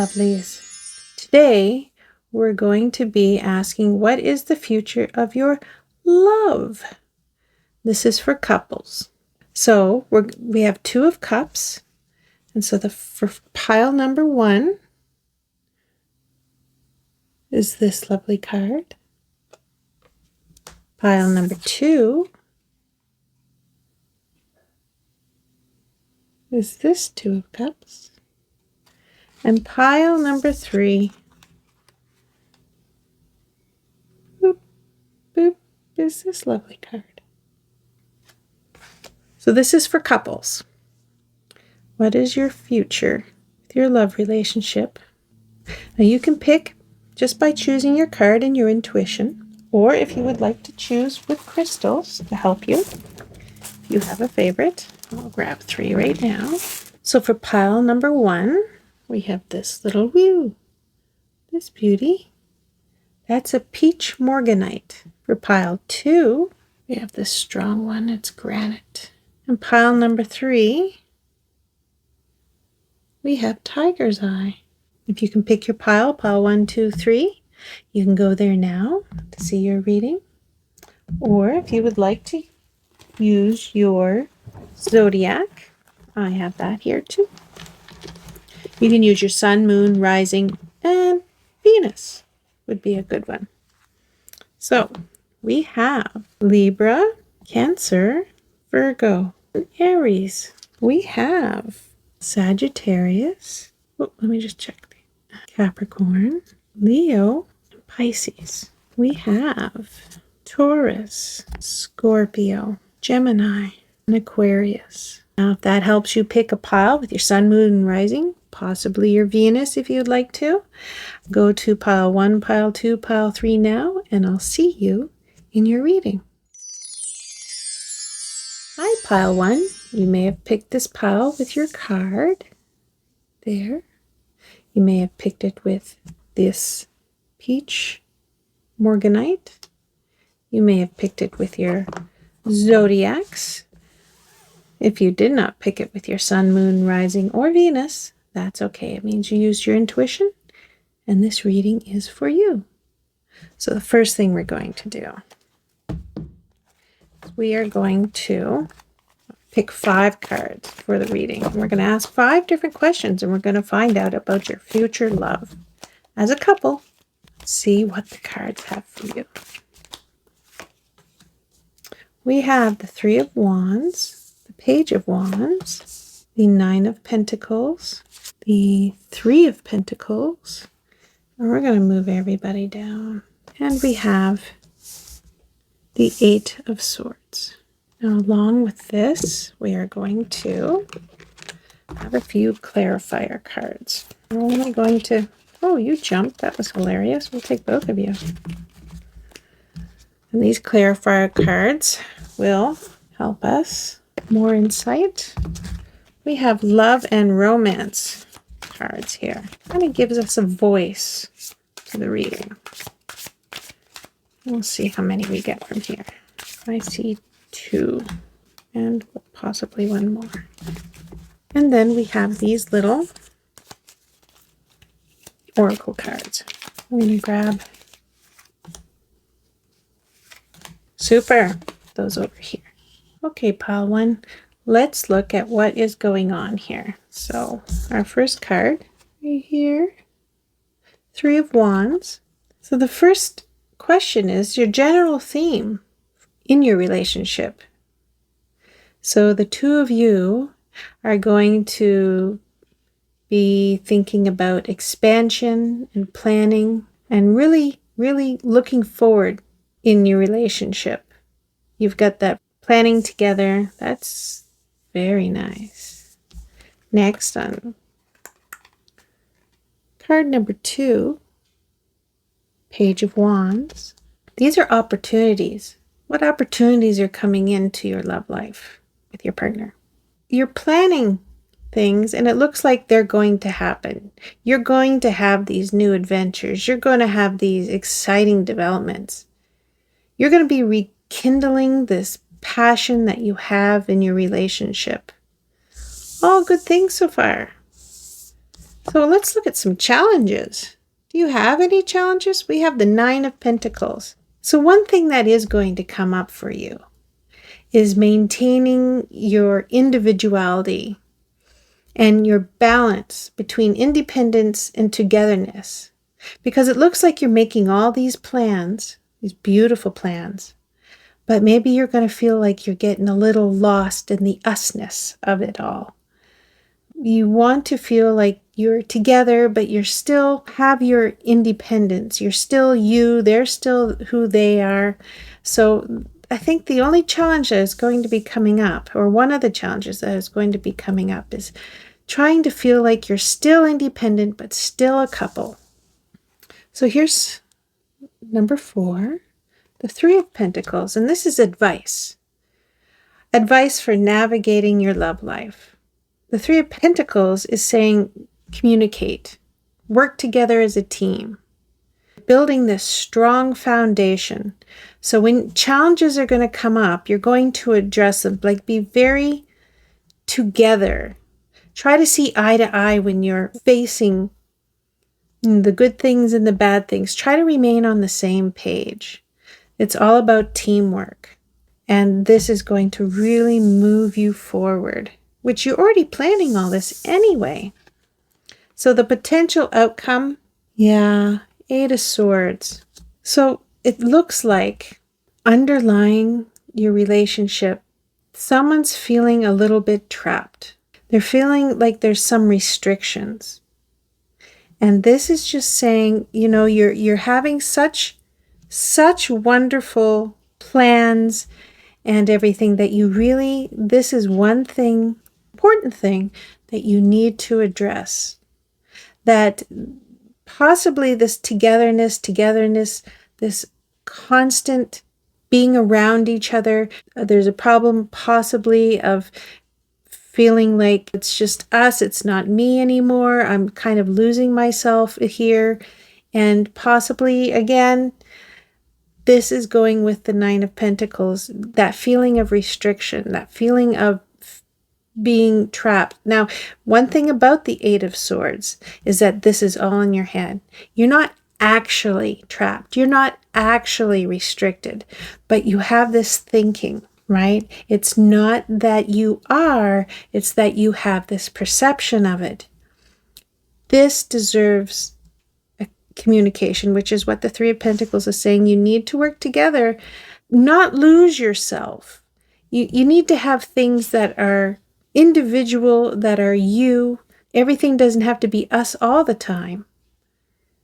lovelies. Today, we're going to be asking, what is the future of your love? This is for couples. So we have 2 of cups. And so for pile number 1 is this lovely card. Pile number 2 is this 2 of cups. And pile number 3, boop, boop, is this lovely card. So this is for couples. What is your future with your love relationship? Now you can pick just by choosing your card and your intuition, or if you would like to choose with crystals to help you, if you have a favorite. I'll grab 3 right now. So for pile number 1, we have this little wheel, this beauty. That's a peach morganite. For pile 2, we have this strong one, it's granite. And pile number 3, we have tiger's eye. If you can pick your pile 1, 2, 3, you can go there now to see your reading. Or if you would like to use your zodiac, I have that here too. You can use your sun, moon, rising, and Venus would be a good one. So we have Libra, Cancer, Virgo, Aries. We have Sagittarius. Oh, let me just check. Capricorn, Leo, and Pisces. We have Taurus, Scorpio, Gemini, and Aquarius. Now, if that helps you pick a pile with your sun, moon, and rising, possibly your Venus if you'd like to, go to pile 1, pile 2, pile 3 now, and I'll see you in your reading. Hi, pile 1. You may have picked this pile with your card. There. You may have picked it with this peach morganite. You may have picked it with your zodiacs. If you did not pick it with your sun, moon, rising, or Venus, that's okay. It means you used your intuition, and this reading is for you. So the first thing we're going to do is we are going to pick 5 cards for the reading. And we're going to ask 5 different questions, and we're going to find out about your future love. As a couple, see what the cards have for you. We have the 3 of Wands, the Page of Wands, the 9 of Pentacles, the 3 of Pentacles, and we're going to move everybody down. And we have the 8 of Swords. Now, along with this, we are going to have a few clarifier cards. We're only going to... Oh, you jumped. That was hilarious. We'll take both of you. And these clarifier cards will help us. More insight. We have love and romance cards here. Kind of gives us a voice to the reading. We'll see how many we get from here. I see 2 and possibly 1 more. And then we have these little oracle cards. I'm going to grab those over here. Okay, pile 1, let's look at what is going on here. So our first card right here, 3 of Wands. So the first question is your general theme in your relationship. So the 2 of you are going to be thinking about expansion and planning and really, really looking forward in your relationship. You've got that planning together. That's very nice. Next, on card number 2, Page of Wands. These are opportunities. What opportunities are coming into your love life with your partner? You're planning things, and it looks like they're going to happen. You're going to have these new adventures. You're going to have these exciting developments. You're going to be rekindling this passion that you have in your relationship. All good things so far. So let's look at some challenges. Do you have any challenges? We have the Nine of Pentacles. So one thing that is going to come up for you is maintaining your individuality and your balance between independence and togetherness. Because it looks like you're making all these plans, these beautiful plans, but maybe you're going to feel like you're getting a little lost in the usness of it all. You want to feel like you're together, but you still have your independence. You're still you. They're still who they are. So I think the only challenge that is going to be coming up, or one of the challenges that is going to be coming up, is trying to feel like you're still independent, but still a couple. So here's number 4, the Three of Pentacles. And this is advice. Advice for navigating your love life. The Three of Pentacles is saying communicate, work together as a team, building this strong foundation. So when challenges are going to come up, you're going to address them, like be very together. Try to see eye to eye when you're facing the good things and the bad things. Try to remain on the same page. It's all about teamwork. And this is going to really move you forward, which you're already planning all this anyway. So the potential outcome, Eight of Swords. So it looks like underlying your relationship, someone's feeling a little bit trapped. They're feeling like there's some restrictions. And this is just saying, you're having such wonderful plans and everything that this is one thing, important thing that you need to address. That possibly this togetherness, this constant being around each other, there's a problem possibly of feeling like it's just us, it's not me anymore, I'm kind of losing myself here. And possibly, again, this is going with the Nine of Pentacles, that feeling of restriction, that feeling of being trapped. Now, one thing about the Eight of Swords is that this is all in your head. You're not actually trapped. You're not actually restricted, but you have this thinking, right? It's not that you are, it's that you have this perception of it. This deserves communication, which is what the Three of Pentacles is saying. You need to work together, not lose yourself. You need to have things that are individual, that are you. Everything doesn't have to be us all the time.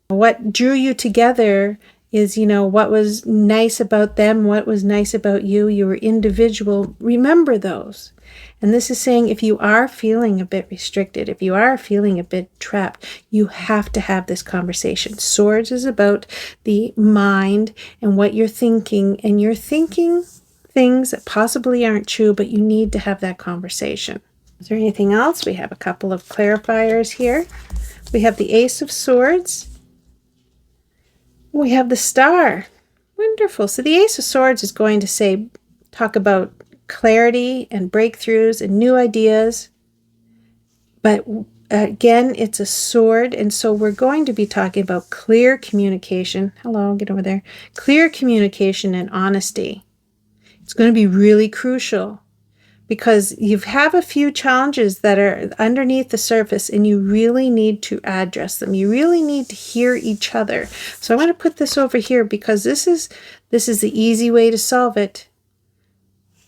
What drew you together is, what was nice about them, what was nice about you. You were individual. Remember those. And this is saying if you are feeling a bit restricted, if you are feeling a bit trapped, you have to have this conversation. Swords is about the mind and what you're thinking, and you're thinking things that possibly aren't true, but you need to have that conversation. Is there anything else? We have a couple of clarifiers here. We have the Ace of Swords. We have the Star. Wonderful. So the Ace of Swords is going to talk about clarity and breakthroughs and new ideas. But again, it's a sword. And so we're going to be talking about clear communication. Hello, get over there. Clear communication and honesty. It's going to be really crucial because you have a few challenges that are underneath the surface and you really need to address them. You really need to hear each other. So I'm going to put this over here because this is the easy way to solve it.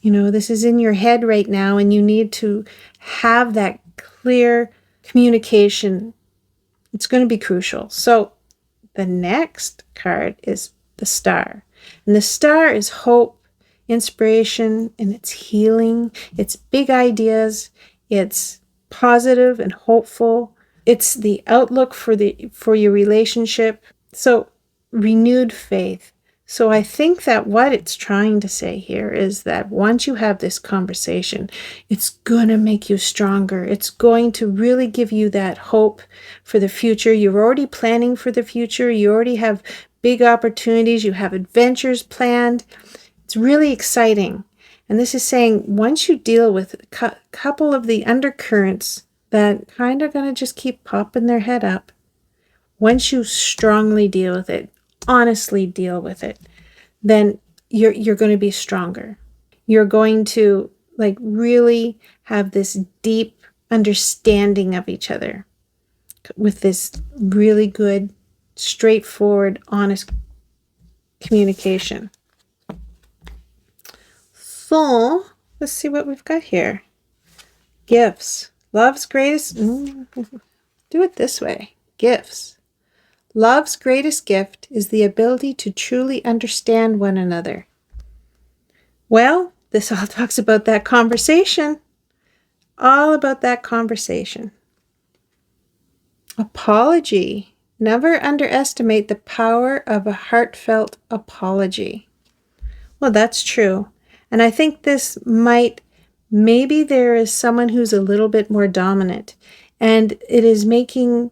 This is in your head right now and you need to have that clear communication. It's going to be crucial. So the next card is the Star. And the Star is hope, inspiration, and it's healing. It's big ideas. It's positive and hopeful. It's the outlook for your relationship. So renewed faith. So I think that what it's trying to say here is that once you have this conversation, it's going to make you stronger. It's going to really give you that hope for the future. You're already planning for the future. You already have big opportunities. You have adventures planned. It's really exciting. And this is saying once you deal with a couple of the undercurrents that kind of going to just keep popping their head up. Once you strongly deal with it, honestly deal with it, then you're going to be stronger. You're going to like really have this deep understanding of each other with this really good, straightforward, honest communication. So let's see what we've got here. Gifts. Love's greatest... do it this way. Gifts. Love's greatest gift is the ability to truly understand one another. Well, this all talks about that conversation. All about that conversation. Apology. Never underestimate the power of a heartfelt apology. Well, that's true. And I think this maybe there is someone who's a little bit more dominant, and it is making,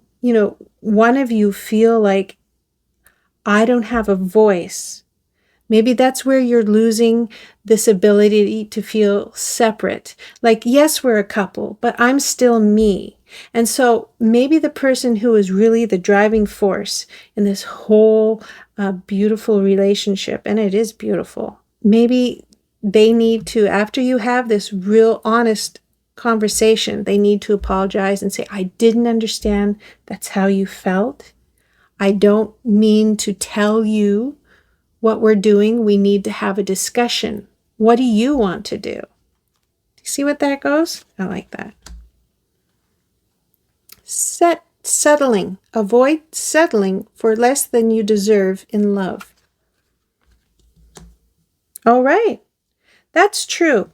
one of you feel like, I don't have a voice. Maybe that's where you're losing this ability to feel separate. Like, yes, we're a couple, but I'm still me. And so maybe the person who is really the driving force in this whole beautiful relationship, and it is beautiful, maybe they need to, after you have this real honest conversation, they need to apologize and say, I didn't understand that's how you felt. I don't mean to tell you what we're doing. We need to have a discussion. What do you want to do? Do you see what that goes? I like that. Settling. Avoid settling for less than you deserve in love. All right. That's true.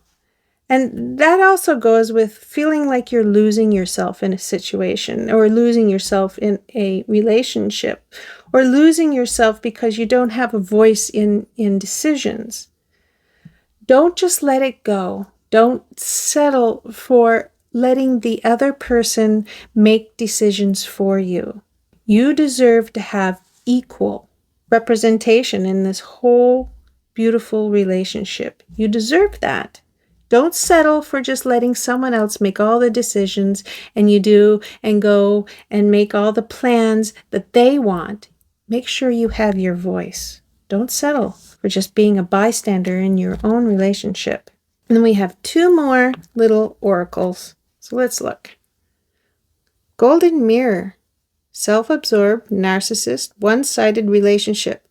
And that also goes with feeling like you're losing yourself in a situation, or losing yourself in a relationship, or losing yourself because you don't have a voice in decisions. Don't just let it go. Don't settle for letting the other person make decisions for you. You deserve to have equal representation in this whole beautiful relationship. You deserve that. Don't settle for just letting someone else make all the decisions and you do and go and make all the plans that they want. Make sure you have your voice. Don't settle for just being a bystander in your own relationship. And then we have two more little oracles. So let's look. Golden Mirror. Self-absorbed, narcissist, one-sided relationship.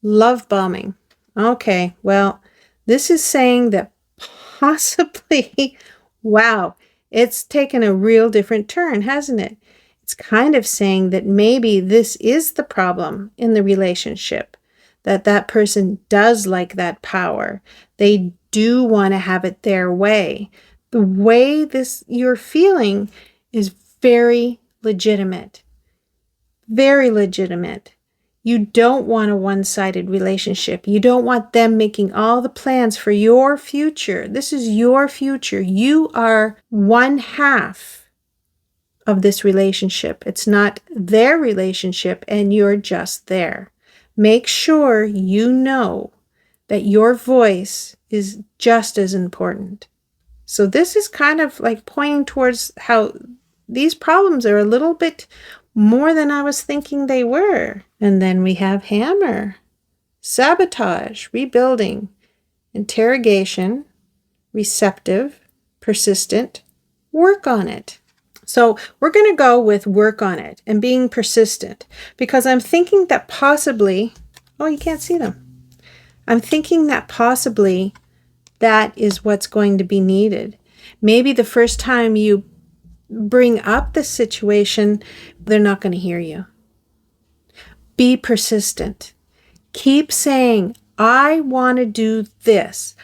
Love bombing. Okay, well, this is saying that possibly, wow, it's taken a real different turn, hasn't it? It's kind of saying that maybe this is the problem in the relationship, that person does like that power. They do want to have it their way. The way you're feeling is very legitimate. Very legitimate. You don't want a one-sided relationship. You don't want them making all the plans for your future. This is your future. You are one half of this relationship. It's not their relationship and you're just there. Make sure you know that your voice is just as important. So this is kind of like pointing towards how these problems are a little bit more than I was thinking they were. And then we have hammer, sabotage, rebuilding, interrogation, receptive, persistent, work on it. So we're going to go with work on it and being persistent, because I'm thinking that possibly, oh, you can't see them. I'm thinking that possibly that is what's going to be needed. Maybe the first time you bring up the situation, they're not going to hear you. Be persistent. Keep saying, I want to do this.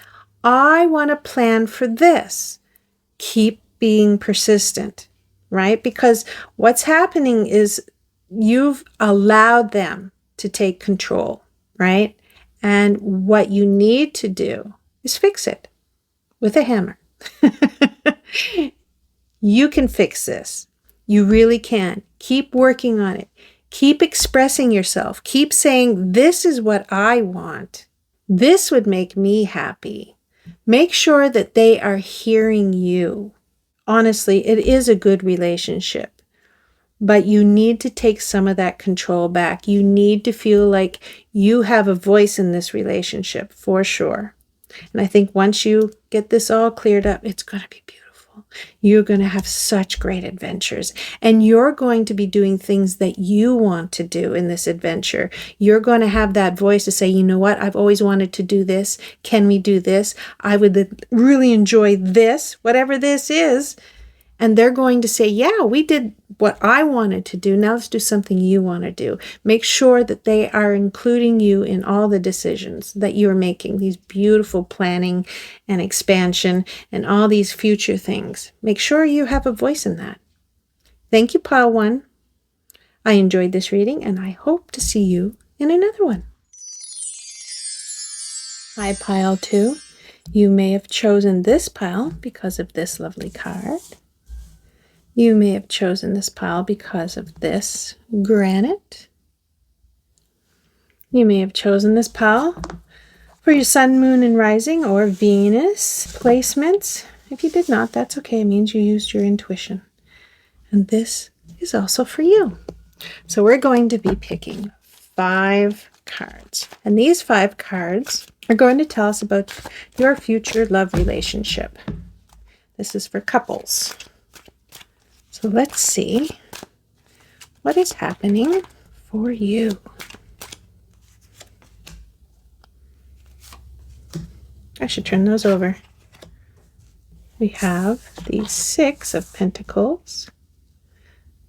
I want to plan for this. Keep being persistent, right? Because what's happening is you've allowed them to take control, right? And what you need to do is fix it with a hammer. You can fix this. You really can. Keep working on it. Keep expressing yourself. Keep saying, this is what I want. This would make me happy. Make sure that they are hearing you. honestly, it is a good relationship. But you need to take some of that control back. You need to feel like you have a voice in this relationship, for sure. And I think once you get this all cleared up, it's going to be beautiful. You're going to have such great adventures. And you're going to be doing things that you want to do in this adventure. You're going to have that voice to say, you know what? I've always wanted to do this. Can we do this? I would really enjoy this, whatever this is. And they're going to say, yeah, we did what I wanted to do. Now let's do something you want to do. Make sure that they are including you in all the decisions that you're making, these beautiful planning and expansion and all these future things. Make sure you have a voice in that. Thank you, Pile 1. I enjoyed this reading, and I hope to see you in another one. Hi, Pile 2. You may have chosen this pile because of this lovely card. You may have chosen this pile because of this granite. You may have chosen this pile for your sun, moon, and rising or Venus placements. If you did not, that's okay. It means you used your intuition. And this is also for you. So we're going to be picking 5 cards. And these 5 cards are going to tell us about your future love relationship. This is for couples. So let's see what is happening for you. I should turn those over. We have the 6 of Pentacles.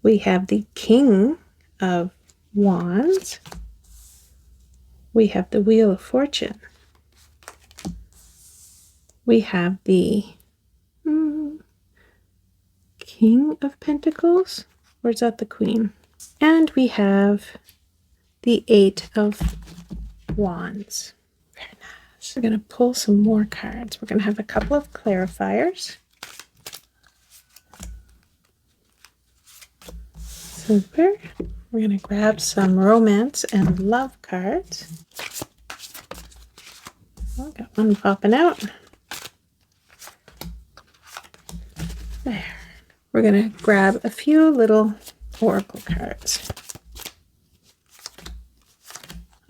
We have the King of Wands. We have the Wheel of Fortune. We have the King of Pentacles, or is that the Queen? And we have the 8 of Wands. Very nice. We're going to pull some more cards. We're going to have a couple of clarifiers. Super. We're going to grab some romance and love cards. Oh, got one popping out. There. We're going to grab a few little oracle cards.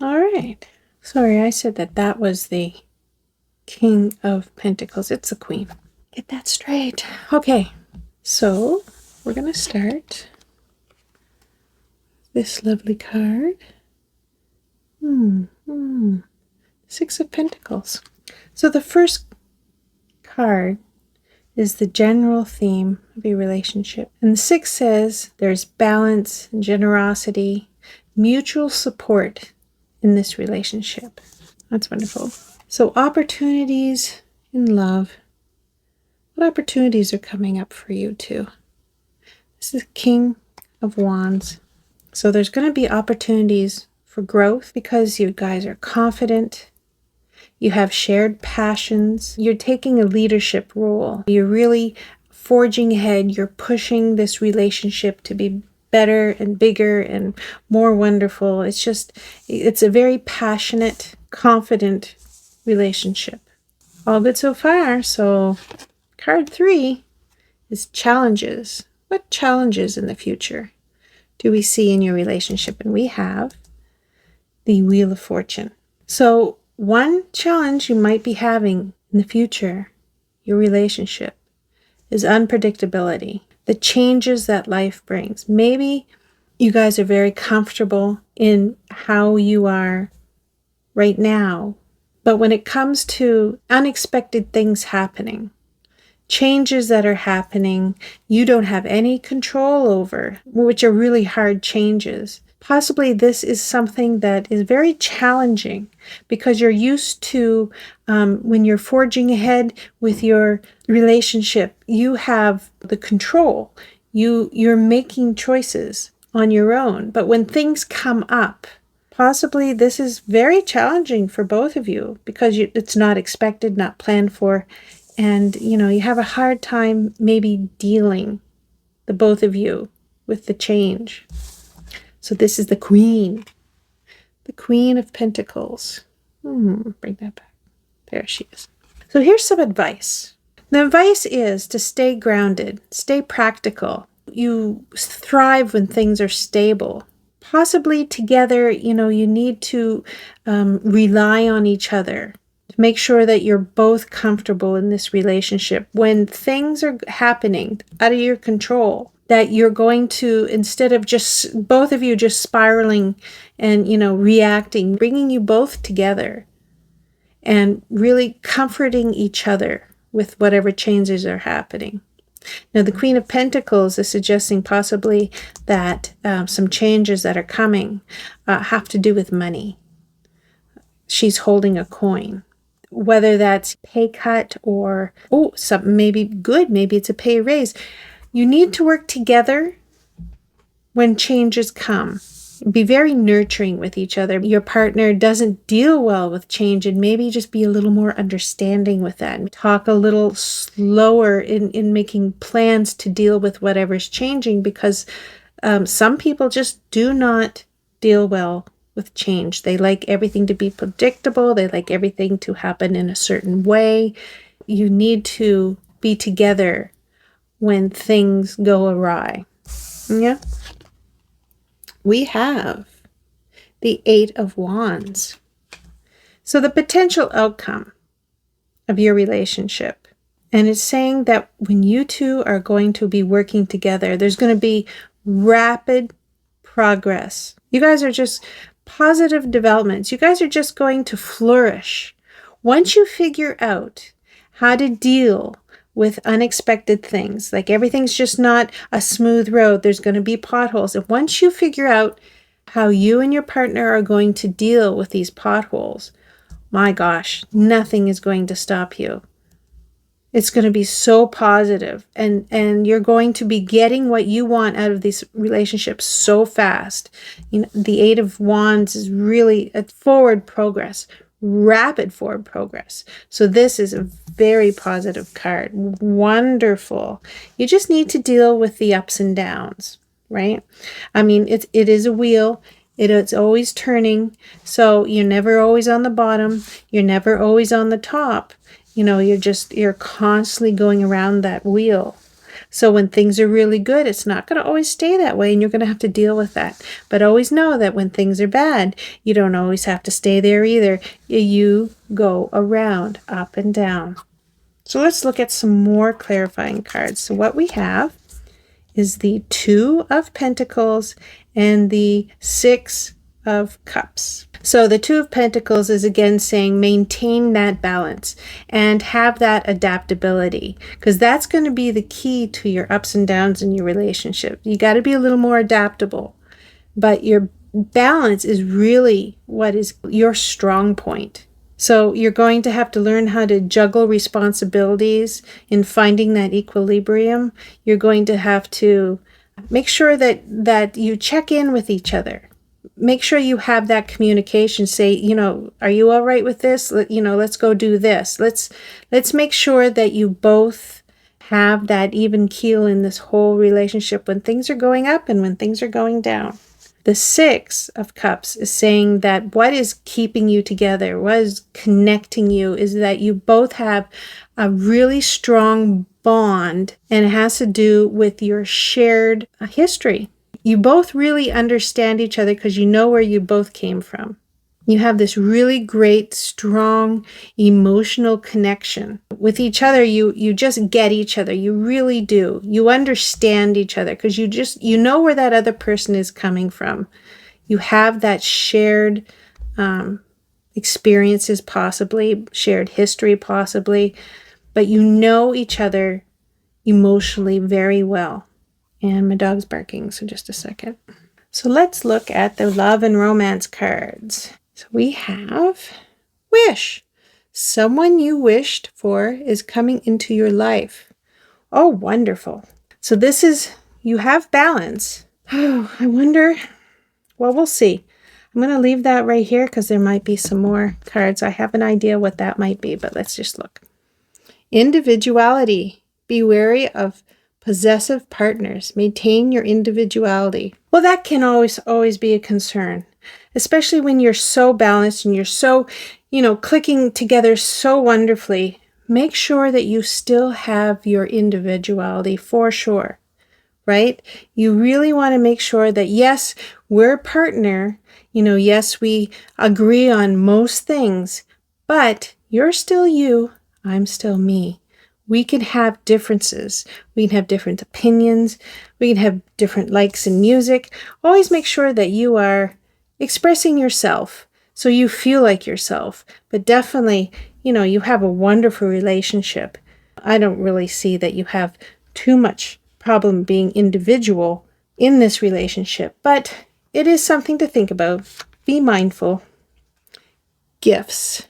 All right. Sorry, I said that was the King of Pentacles. It's the Queen. Get that straight. Okay. So we're going to start this lovely card. 6 of Pentacles. So the first card is the general theme of your relationship. And the 6 says there's balance and generosity, mutual support in this relationship. That's wonderful. So opportunities in love. What opportunities are coming up for you too? This is King of Wands. So there's going to be opportunities for growth because you guys are confident. You have shared passions. You're taking a leadership role. You're really forging ahead. You're pushing this relationship to be better and bigger and more wonderful. It's a very passionate, confident relationship. All good so far. So card 3 is challenges. What challenges in the future do we see in your relationship? And we have the Wheel of Fortune. So one challenge you might be having in the future, your relationship, is unpredictability, the changes that life brings. Maybe you guys are very comfortable in how you are right now, but when it comes to unexpected things happening, changes that are happening you don't have any control over, which are really hard changes. Possibly this is something that is very challenging because you're used to when you're forging ahead with your relationship, you have the control. You're making choices on your own. But when things come up, possibly this is very challenging for both of you because it's not expected, not planned for. And, you have a hard time maybe dealing, the both of you, with the change. So this is the Queen of Pentacles. Bring that back. There she is. So here's some advice. The advice is to stay grounded, stay practical. You thrive when things are stable. Possibly together, you need to rely on each other to make sure that you're both comfortable in this relationship. When things are happening out of your control, that you're going to, instead of just both of you just spiraling and, reacting, bringing you both together and really comforting each other with whatever changes are happening. Now, the Queen of Pentacles is suggesting possibly that some changes that are coming have to do with money. She's holding a coin. Whether that's pay cut or, something maybe good, maybe it's a pay raise. You need to work together when changes come. Be very nurturing with each other. Your partner doesn't deal well with change, and maybe just be a little more understanding with that. Talk a little slower in making plans to deal with whatever's changing, because some people just do not deal well with change. They like everything to be predictable. They like everything to happen in a certain way. You need to be together when things go awry. Yeah. We have the Eight of Wands. So the potential outcome of your relationship. And it's saying that when you two are going to be working together, there's going to be rapid progress. You guys are just positive developments. You guys are just going to flourish. Once you figure out how to deal with unexpected things, like everything's just not a smooth road, there's going to be potholes. And once you figure out how you and your partner are going to deal with these potholes, my gosh, nothing is going to stop you. It's going to be so positive, and you're going to be getting what you want out of these relationships so fast. The Eight of Wands is really a forward progress, rapid forward progress. So this is a very positive card. Wonderful. You just need to deal with the ups and downs, right? I mean, it is a wheel. It's always turning. So you're never always on the bottom. You're never always on the top. You're constantly going around that wheel. So when things are really good, it's not going to always stay that way, and you're going to have to deal with that. But always know that when things are bad, you don't always have to stay there either. You go around, up and down. So let's look at some more clarifying cards. So what we have is the Two of Pentacles and the Six of Cups. So the Two of Pentacles is again saying maintain that balance and have that adaptability, because that's going to be the key to your ups and downs in your relationship. You got to be a little more adaptable, but your balance is really what is your strong point. So you're going to have to learn how to juggle responsibilities in finding that equilibrium. You're going to have to make sure that you check in with each other. Make sure you have that communication. Say, are you all right with this? Let's go do this. Let's make sure that you both have that even keel in this whole relationship when things are going up and when things are going down. The Six of Cups is saying that what is keeping you together, what is connecting you, is that you both have a really strong bond, and it has to do with your shared history. You both really understand each other because you know where you both came from. You have this really great, strong, emotional connection with each other. You just get each other. You really do. You understand each other because you know where that other person is coming from. You have that shared experiences, possibly shared history, possibly, but you know each other emotionally very well. And my dog's barking, so just a second. So let's look at the love and romance cards. So we have Wish. Someone you wished for is coming into your life. Oh, wonderful. So this is, you have balance. Oh, I wonder, well, we'll see. I'm going to leave that right here because there might be some more cards. I have an idea what that might be, but let's just look. Individuality. Be wary of possessive partners. Maintain your individuality. Well, that can always be a concern, especially when you're so balanced and you're so, clicking together so wonderfully. make sure that you still have your individuality for sure, right? You really want to make sure that, yes, we're a partner. Yes, we agree on most things, but you're still you. I'm still me. We can have differences. We can have different opinions. We can have different likes in music. Always make sure that you are expressing yourself so you feel like yourself. But definitely, you have a wonderful relationship. I don't really see that you have too much problem being individual in this relationship, but it is something to think about. Be mindful. Gifts.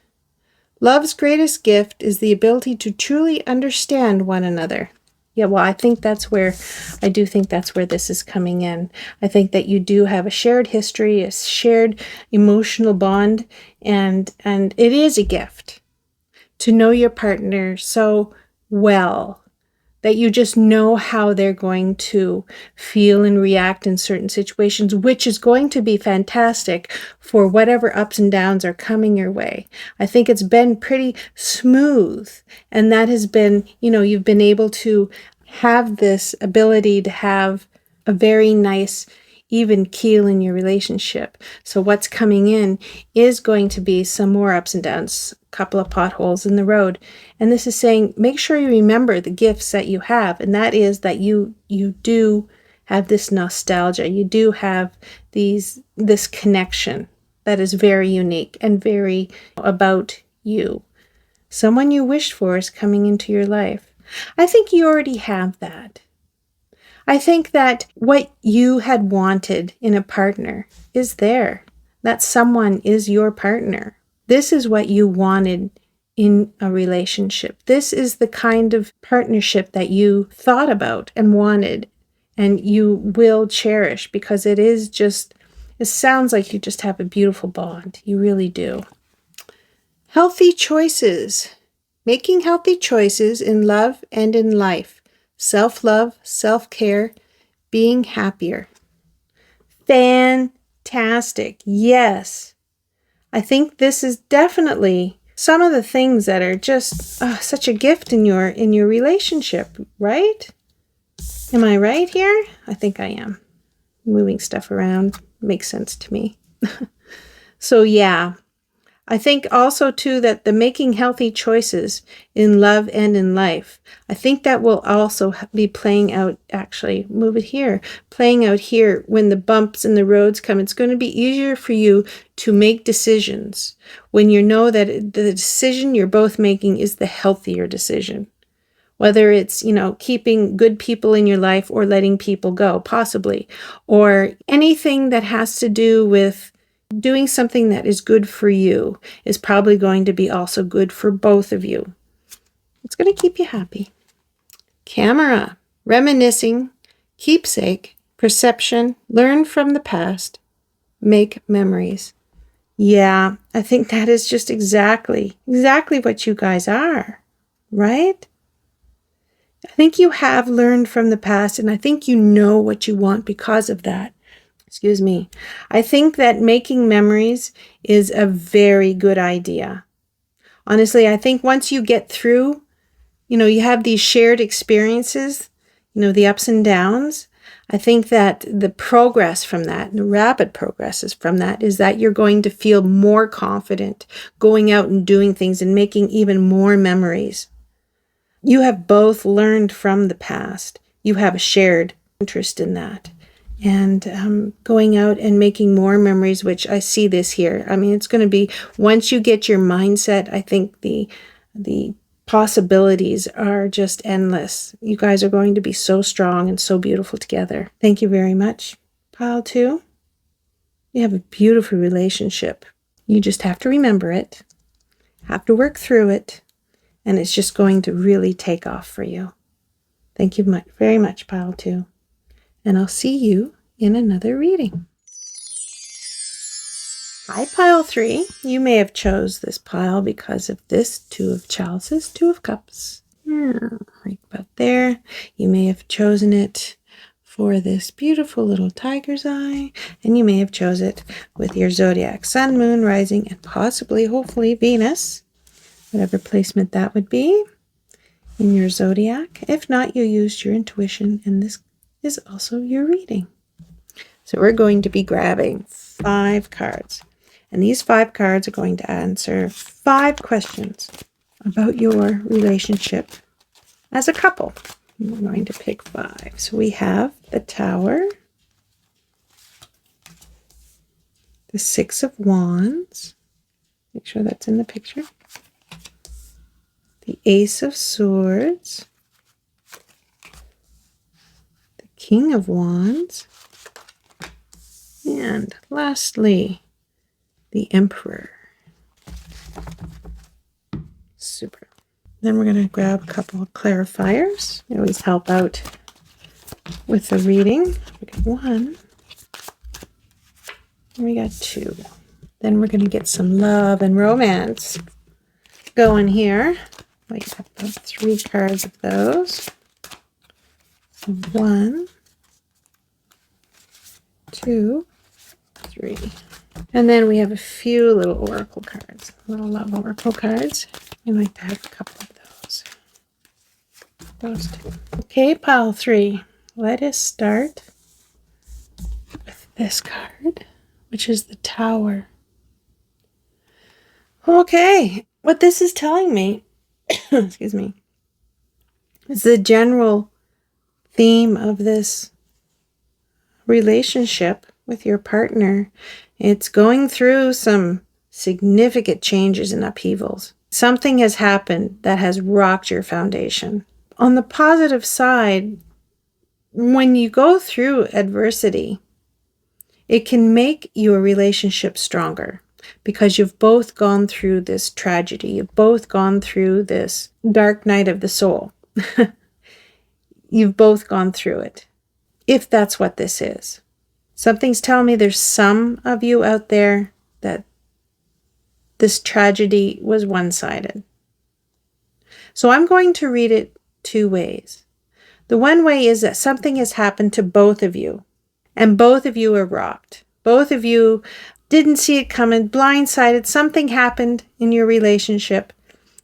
Love's greatest gift is the ability to truly understand one another. Yeah, well, I do think that's where this is coming in. I think that you do have a shared history, a shared emotional bond, and it is a gift to know your partner so well that you just know how they're going to feel and react in certain situations, which is going to be fantastic for whatever ups and downs are coming your way. I think it's been pretty smooth, and that has been, you've been able to have this ability to have a very nice even keel in your relationship. So what's coming in is going to be some more ups and downs, a couple of potholes in the road. And this is saying, make sure you remember the gifts that you have. And that is that you do have this nostalgia. You do have this connection that is very unique and very about you. Someone you wished for is coming into your life. I think you already have that. I think that what you had wanted in a partner is there. That someone is your partner. This is what you wanted in a relationship. This is the kind of partnership that you thought about and wanted, and you will cherish, because it sounds like you just have a beautiful bond. You really do. Healthy choices. Making healthy choices in love and in life. Self-love, self-care, being happier. Fantastic. Yes. I think this is definitely some of the things that are just such a gift in your relationship, right? Am I right here? I think I am. Moving stuff around makes sense to me. So yeah. I think also, too, that the making healthy choices in love and in life, I think that will also be playing out, actually, move it here, playing out here when the bumps in the roads come. It's going to be easier for you to make decisions when you know that the decision you're both making is the healthier decision. Whether it's, keeping good people in your life or letting people go, possibly, or anything that has to do with doing something that is good for you is probably going to be also good for both of you. It's going to keep you happy. Camera, reminiscing, keepsake, perception, learn from the past, make memories. Yeah, I think that is just exactly what you guys are, right? I think you have learned from the past, and I think you know what you want because of that. Excuse me. I think that making memories is a very good idea. Honestly, I think once you get through, you have these shared experiences, the ups and downs. I think that the progress from that, the rapid progresses from that, is that you're going to feel more confident going out and doing things and making even more memories. You have both learned from the past. You have a shared interest in that. And going out and making more memories, which I see this here. I mean, it's going to be, once you get your mindset, I think the possibilities are just endless. You guys are going to be so strong and so beautiful together. Thank you very much. Pile 2, you have a beautiful relationship. You just have to remember it, have to work through it, and it's just going to really take off for you. Thank you very much, Pile 2. And I'll see you in another reading. Hi, Pile 3. You may have chose this pile because of this 2 of chalices, 2 of cups. Right about there. You may have chosen it for this beautiful little tiger's eye, and you may have chosen it with your zodiac, sun, moon, rising, and possibly, hopefully, Venus. whatever placement that would be in your zodiac. If not, you used your intuition, and this is also your reading. So we're going to be grabbing 5 cards. And these 5 cards are going to answer 5 questions about your relationship as a couple. I'm going to pick 5. So we have the Tower, the 6 of Wands. Make sure that's in the picture. The Ace of Swords, the King of Wands, and lastly, the Emperor. Super. Then we're going to grab a couple of clarifiers. They always help out with the reading. We got 1. And we got 2. Then we're going to get some love and romance going here. We have about 3 cards of those. So 1, 2, 3. And then we have a few little oracle cards, little love oracle cards. I like to have a couple of those. Those 2. Okay, pile 3. Let us start with this card, which is the Tower. Okay, what this is telling me, excuse me, is the general theme of this relationship with your partner. It's going through some significant changes and upheavals. Something has happened that has rocked your foundation. On the positive side, when you go through adversity, it can make your relationship stronger because you've both gone through this tragedy. You've both gone through this dark night of the soul. You've both gone through it, if that's what this is. Something's telling me there's some of you out there that this tragedy was one-sided. So I'm going to read it 2 ways. The one way is that something has happened to both of you, and both of you are rocked. Both of you didn't see it coming, blindsided. Something happened in your relationship,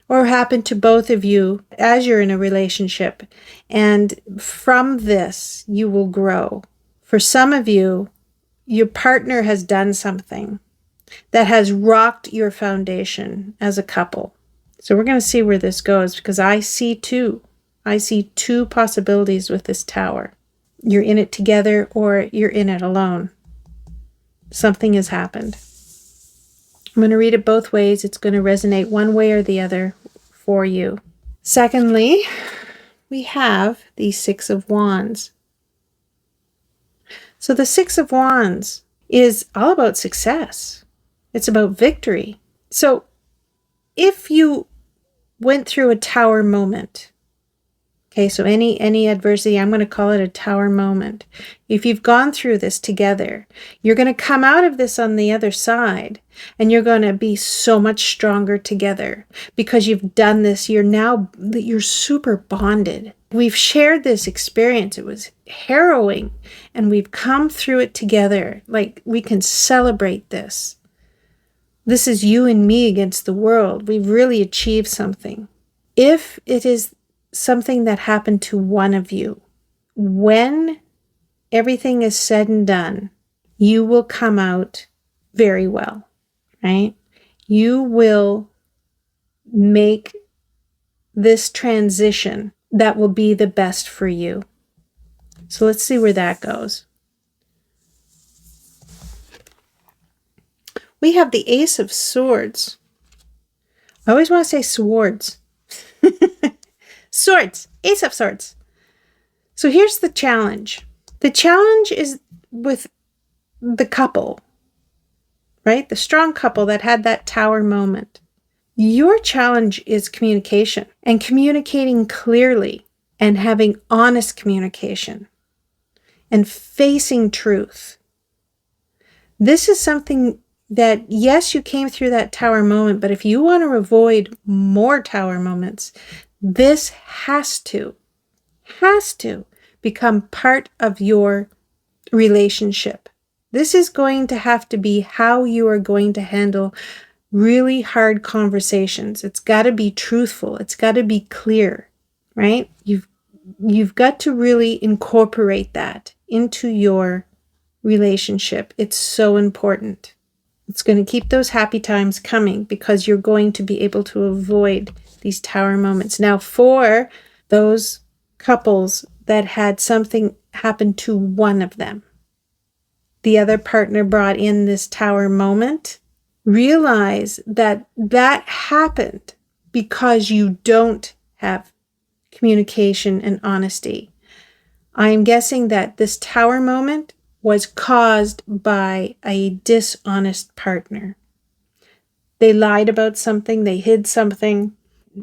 or happened to both of you as you're in a relationship. And from this, you will grow. For some of you, your partner has done something that has rocked your foundation as a couple. So we're going to see where this goes, because I see 2. I see 2 possibilities with this Tower. You're in it together or you're in it alone. Something has happened. I'm going to read it both ways. It's going to resonate one way or the other for you. Secondly, we have the 6 of Wands. So the 6 of Wands is all about success. It's about victory. So if you went through a Tower moment, okay, so any adversity, I'm going to call it a Tower moment. If you've gone through this together, you're going to come out of this on the other side, and you're going to be so much stronger together because you've done this. You're super bonded. We've shared this experience. It was harrowing, and we've come through it together. Like, we can celebrate this. This is you and me against the world. We've really achieved something. If it is something that happened to one of you, when everything is said and done, you will come out very well, right? You will make this transition that will be the best for you. So let's see where that goes. We have the Ace of Swords. I always want to say swords. Swords. Ace of Swords. So here's the challenge. The challenge is with the couple, right? The strong couple that had that Tower moment. Your challenge is communication, and communicating clearly, and having honest communication, and facing truth. This is something that, yes, you came through that Tower moment, but if you want to avoid more Tower moments, this has to become part of your relationship. This is going to have to be how you are going to handle really hard conversations. It's got to be truthful. It's got to be clear, right? You've got to really incorporate that into your relationship. It's so important. It's going to keep those happy times coming because you're going to be able to avoid these tower moments. Now, for those couples that had something happen to one of them, the other partner brought in this tower moment, realize that that happened because you don't have communication and honesty. I'm guessing that this tower moment was caused by a dishonest partner. They lied about something, they hid something.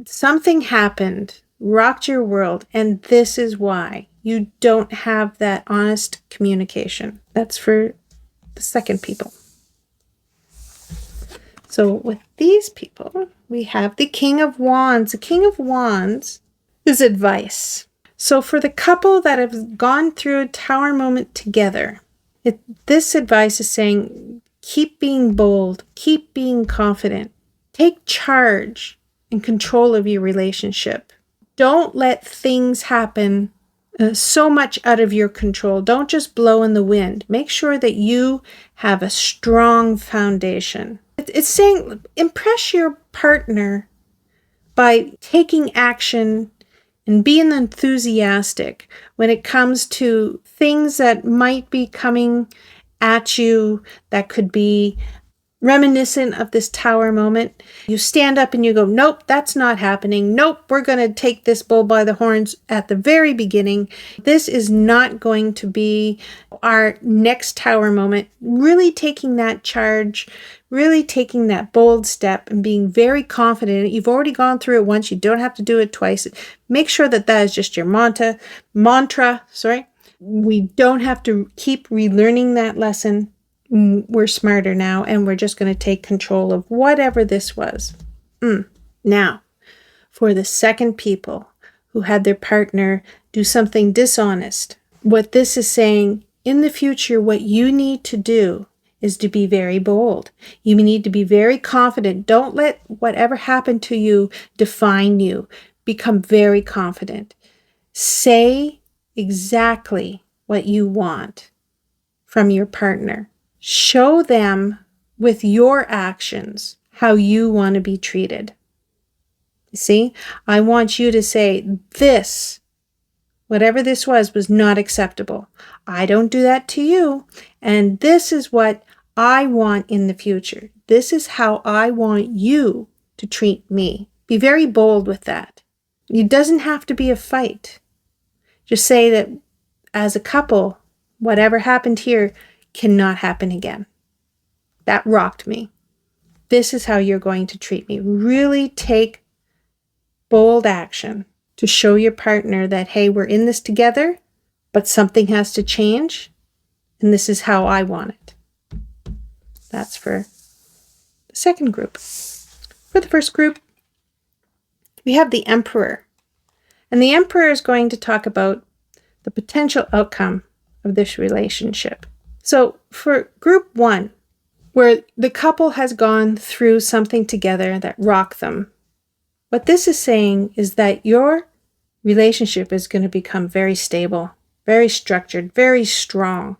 Something happened, rocked your world, and this is why you don't have that honest communication. That's for the second people. So with these people, we have the King of Wands. The King of Wands is advice. So for the couple that have gone through a tower moment together, this advice is saying, keep being bold, keep being confident, take charge and control of your relationship. Don't let things happen so much out of your control. Don't just blow in the wind. Make sure that you have a strong foundation. It's saying impress your partner by taking action and being enthusiastic when it comes to things that might be coming at you that could be reminiscent of this tower moment. You stand up and you go, nope, that's not happening. Nope, we're going to take this bull by the horns at the very beginning. This is not going to be our next tower moment. Really taking that charge, really taking that bold step and being very confident. You've already gone through it once. You don't have to do it twice. Make sure that that is just your mantra. We don't have to keep relearning that lesson. We're smarter now, and we're just going to take control of whatever this was. Now, for the second people who had their partner do something dishonest, what this is saying, in the future, what you need to do is to be very bold. You need to be very confident. Don't let whatever happened to you define you. Become very confident. Say exactly what you want from your partner. Show them with your actions how you want to be treated. See, I want you to say, this, whatever this was not acceptable. I don't do that to you. And this is what I want in the future. This is how I want you to treat me. Be very bold with that. It doesn't have to be a fight. Just say that as a couple, whatever happened here cannot happen again. That rocked me. This is how you're going to treat me. Really take bold action to show your partner that, hey, we're in this together, but something has to change, and this is how I want it. That's for the second group. For the first group, we have the Emperor. And the Emperor is going to talk about the potential outcome of this relationship. So for group one, where the couple has gone through something together that rocked them, what this is saying is that your relationship is going to become very stable, very structured, very strong.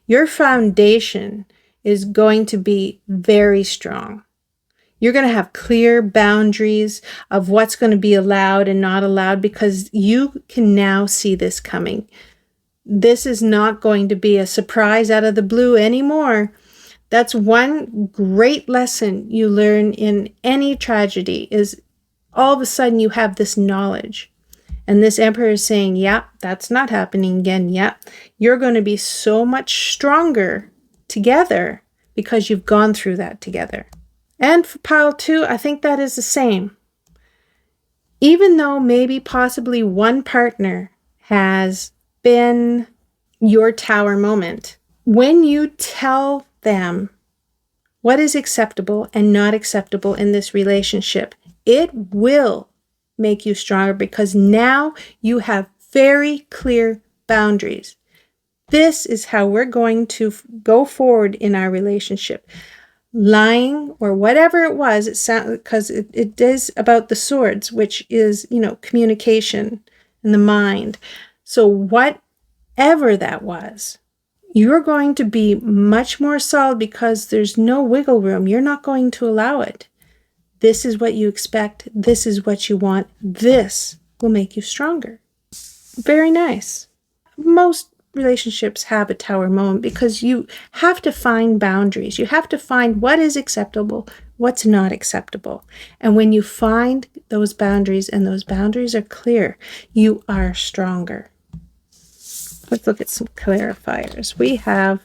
Your foundation is going to be very strong. You're going to have clear boundaries of what's going to be allowed and not allowed because you can now see this coming. This is not going to be a surprise out of the blue anymore. That's one great lesson you learn in any tragedy is all of a sudden you have this knowledge. And this Emperor is saying, yeah, that's not happening again. Yeah, you're going to be so much stronger together because you've gone through that together. And for pile two, I think that is the same. Even though maybe possibly one partner has been your tower moment, when you tell them what is acceptable and not acceptable in this relationship, it will make you stronger because now you have very clear boundaries. This is how we're going to go forward in our relationship. lying or whatever it was, because it is about the swords, which is, communication and the mind. So whatever that was, you're going to be much more solid because there's no wiggle room. You're not going to allow it. This is what you expect. This is what you want. This will make you stronger. Very nice. Most relationships have a tower moment because you have to find boundaries. You have to find what is acceptable, what's not acceptable. And when you find those boundaries and those boundaries are clear, you are stronger. Let's look at some clarifiers. We have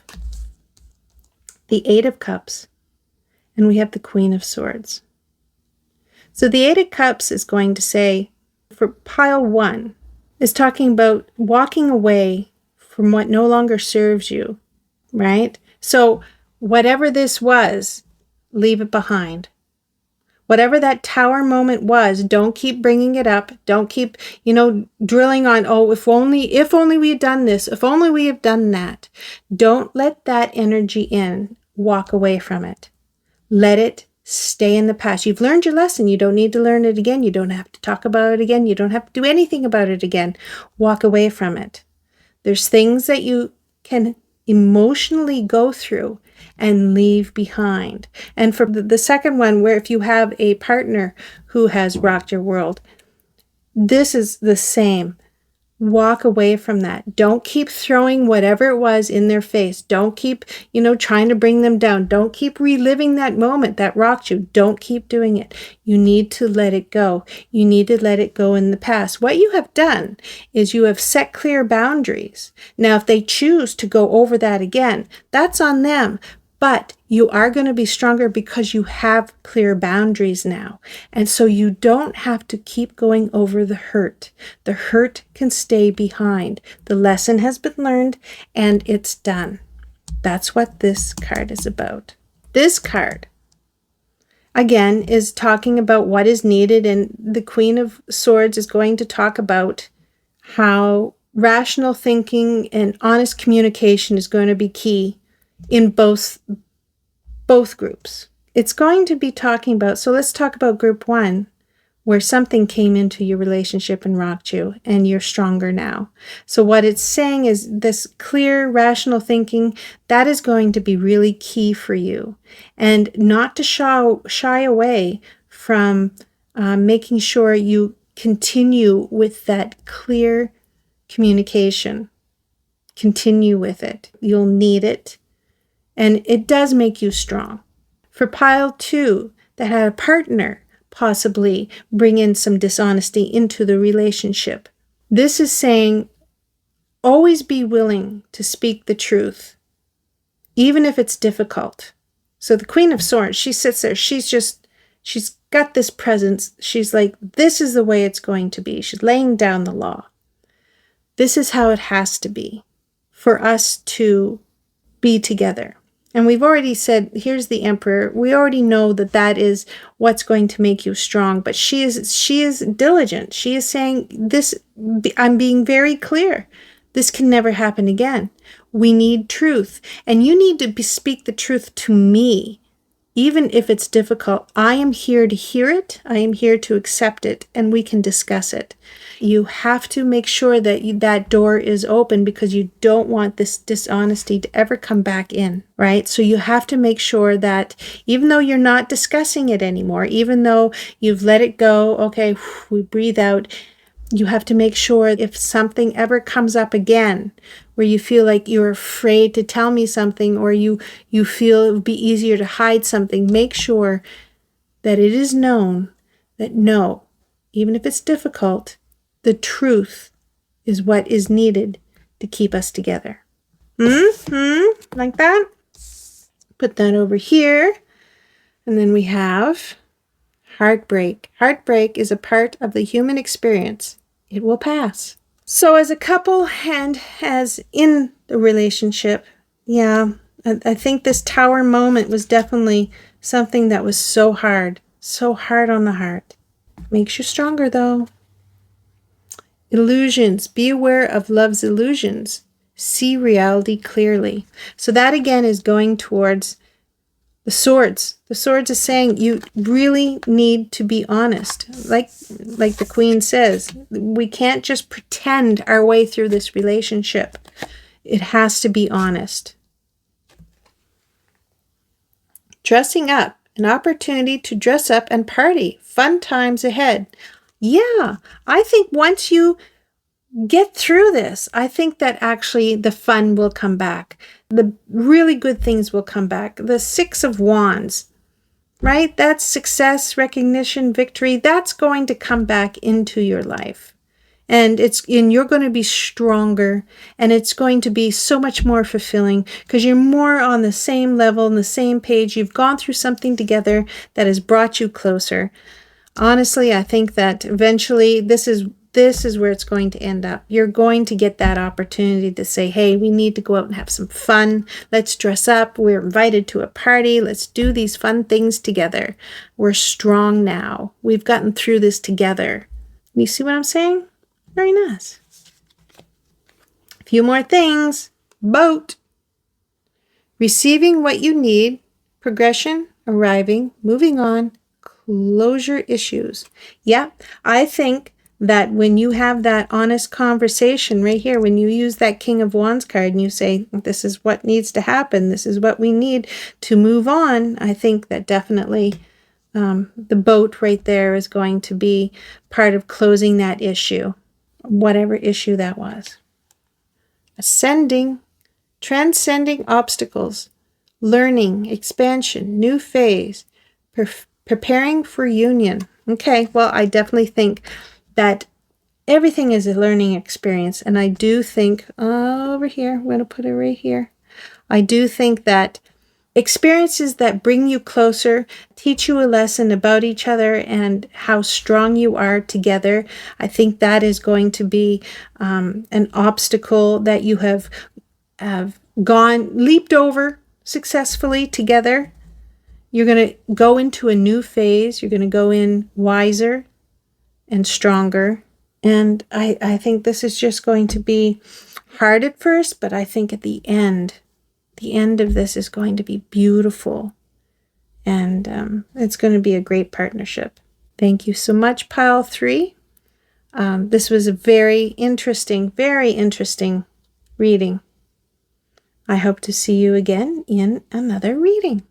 the Eight of Cups and we have the Queen of Swords. So the Eight of Cups is going to say, for pile 1, is talking about walking away from what no longer serves you, right? So whatever this was, leave it behind. Whatever that tower moment was, don't keep bringing it up. Don't keep, drilling on, oh, if only we had done this, if only we have done that. Don't let that energy in. Walk away from it. Let it stay in the past. You've learned your lesson. You don't need to learn it again. You don't have to talk about it again. You don't have to do anything about it again. Walk away from it. There's things that you can emotionally go through and leave behind. And for the second one, where if you have a partner who has rocked your world, this is the same. Walk away from that. Don't keep throwing whatever it was in their face. Don't keep, trying to bring them down. Don't keep reliving that moment that rocked you. Don't keep doing it. You need to let it go. You need to let it go in the past. What you have done is you have set clear boundaries. Now, if they choose to go over that again, that's on them. But you are going to be stronger because you have clear boundaries now. And so you don't have to keep going over the hurt. The hurt can stay behind. The lesson has been learned and it's done. That's what this card is about. This card, again, is talking about what is needed. And the Queen of Swords is going to talk about how rational thinking and honest communication is going to be key in both groups. It's going to be talking about, so let's talk about group 1, where something came into your relationship and rocked you, and you're stronger now. So what it's saying is this clear, rational thinking, that is going to be really key for you. And not to shy away from making sure you continue with that clear communication. Continue with it. You'll need it. And it does make you strong. For pile 2, that had a partner possibly bring in some dishonesty into the relationship. This is saying, always be willing to speak the truth, even if it's difficult. So the Queen of Swords, she sits there. She's got this presence. She's like, this is the way it's going to be. She's laying down the law. This is how it has to be for us to be together. And we've already said, here's the Emperor. We already know that that is what's going to make you strong. But she is diligent. She is saying, this, I'm being very clear. This can never happen again. We need truth. And you need to speak the truth to me. Even if it's difficult, I am here to hear it. I am here to accept it, and we can discuss it. You have to make sure that that door is open because you don't want this dishonesty to ever come back in, right? So you have to make sure that even though you're not discussing it anymore, even though you've let it go, okay, we breathe out, you have to make sure if something ever comes up again where you feel like you're afraid to tell me something or you feel it would be easier to hide something, make sure that it is known that no, even if it's difficult, the truth is what is needed to keep us together. Like that? Put that over here. And then we have heartbreak. Heartbreak is a part of the human experience. It will pass. So as a couple and as in the relationship, yeah, I think this tower moment was definitely something that was so hard on the heart. Makes you stronger though. Illusions. Be aware of love's illusions. See reality clearly. So that again is going towards The swords. The swords is saying you really need to be honest. Like the Queen says, we can't just pretend our way through this relationship. It has to be honest. Dressing up. An opportunity to dress up and party. Fun times ahead. Yeah, I think once you get through this, I think that actually the fun will come back. The really good things will come back. The Six of Wands, right? That's success, recognition, victory. That's going to come back into your life. And you're going to be stronger, and it's going to be so much more fulfilling because you're more on the same level, on the same page. You've gone through something together that has brought you closer. Honestly, I think that eventually this is where it's going to end up. You're going to get that opportunity to say, hey, we need to go out and have some fun. Let's dress up. We're invited to a party. Let's do these fun things together. We're strong now. We've gotten through this together. You see what I'm saying? Very nice. A few more things. Boat. Receiving what you need. Progression. Arriving. Moving on. Closure issues. Yeah, I think that when you have that honest conversation right here, when you use that King of Wands card and you say, this is what needs to happen, this is what we need to move on, I think that definitely the boat right there is going to be part of closing that issue, whatever issue that was. Ascending, transcending obstacles, learning, expansion, new phase, preparing for union. Okay, well, I definitely think that everything is a learning experience. And I do think, over here, I'm going to put it right here. I do think that experiences that bring you closer, teach you a lesson about each other and how strong you are together, I think that is going to be an obstacle that you have leaped over successfully together. You're going to go into a new phase. You're going to go in wiser and stronger. And I think this is just going to be hard at first, but I think at the end of this is going to be beautiful. And it's going to be a great partnership. Thank you so much, Pile 3. This was a very interesting reading. I hope to see you again in another reading.